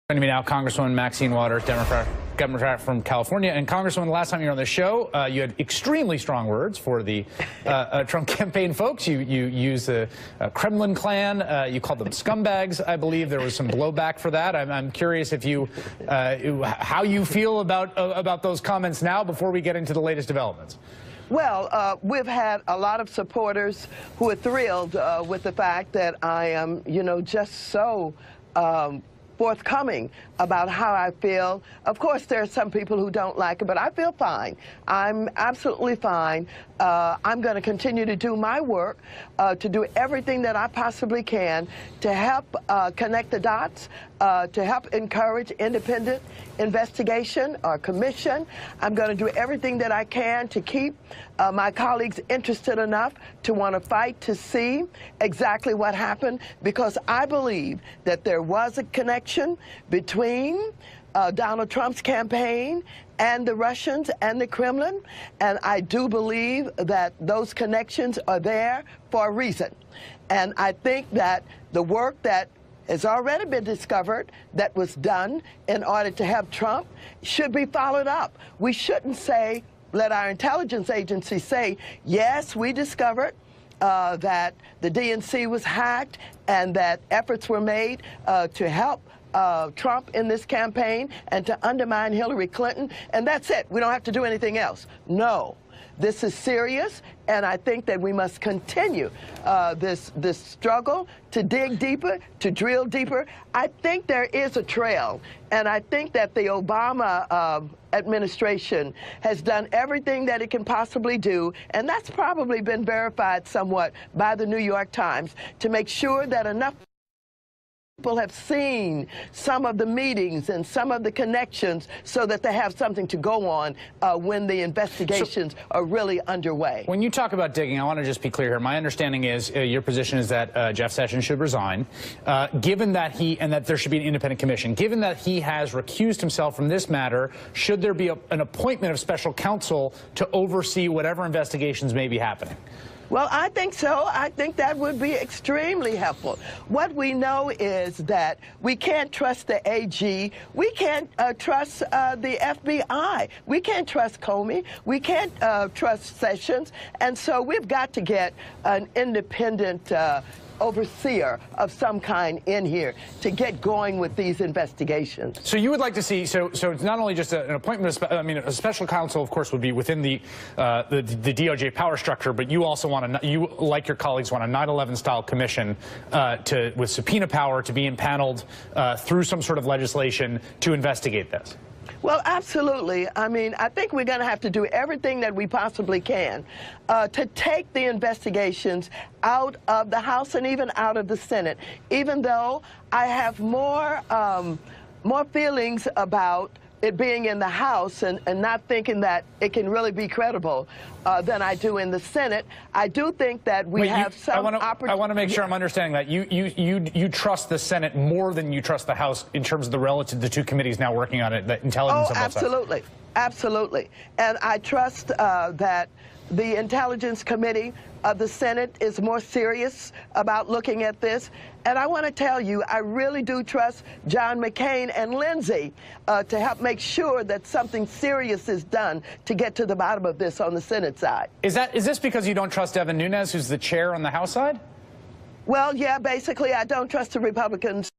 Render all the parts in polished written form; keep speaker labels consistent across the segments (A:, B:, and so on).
A: Joining me now, Congresswoman Maxine Democrat from California. And Congresswoman, last time you were on the show, you had extremely strong words for the Trump campaign folks. You used the Kremlin clan. You called them scumbags, I believe. There was some blowback for that. I'm curious if you, how you feel about those comments now before we get into the latest developments.
B: Well, we've had a lot of supporters who are thrilled with the fact that I am, just so forthcoming about how I feel. Of course, there are some people who don't like it, but I feel fine. I'm absolutely fine. I'm going to continue to do my work, to do everything that I possibly can to help connect the dots, to help encourage independent investigation or commission. I'm going to do everything that I can to keep my colleagues interested enough to want to fight to see exactly what happened, because I believe that there was a connection between Donald Trump's campaign and the Russians and the Kremlin, and I do believe that those connections are there for a reason. And I think that the work that has already been discovered that was done in order to help Trump should be followed up. We shouldn't say, let our intelligence agencies say, yes, we discovered that the DNC was hacked and that efforts were made to help Trump in this campaign and to undermine Hillary Clinton, and that's it. We don't have to do anything else. No. This is serious, and I think that we must continue this struggle to dig deeper, to drill deeper. I think there is a trail, and I think that the Obama administration has done everything that it can possibly do, and that's probably been verified somewhat by the New York Times, to make sure that enough people have seen some of the meetings and some of the connections so that they have something to go on when the investigations are really underway.
A: When you talk about digging, I want to just be clear here. My understanding is your position is that Jeff Sessions should resign, given that and that there should be an independent commission. Given that he has recused himself from this matter, should there be an appointment of special counsel to oversee whatever investigations may be happening?
B: Well, I think so. I think that would be extremely helpful. What we know is that we can't trust the AG. We can't trust the FBI. We can't trust Comey. We can't trust Sessions. And so we've got to get an independent overseer of some kind in here to get going with these investigations.
A: So you would like to see, so it's not only just an appointment, a special counsel, of course, would be within the DOJ power structure, but you also want to, you, like your colleagues, want a 9/11 style commission with subpoena power to be impaneled through some sort of legislation to investigate this.
B: Well, absolutely. I mean, I think we're going to have to do everything that we possibly can to take the investigations out of the House and even out of the Senate, even though I have more feelings about it being in the House and not thinking that it can really be credible than I do in the Senate. I do think that we have some opportunity. I want to make sure I'm understanding that you trust the Senate more than you trust the House in terms of the two committees now working on it, the intelligence. Oh, absolutely. Absolutely. And I trust that the Intelligence Committee of the Senate is more serious about looking at this. And I want to tell you, I really do trust John McCain and Lindsey to help make sure that something serious is done to get to the bottom of this on the Senate side.
A: Is this because you don't trust Devin Nunes, who's the chair on the House side?
B: Well, yeah, basically, I don't trust the Republicans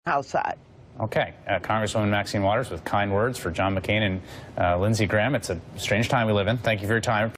B: House side.
A: Okay. Congresswoman Maxine Waters with kind words for John McCain and Lindsey Graham. It's a strange time we live in. Thank you for your time.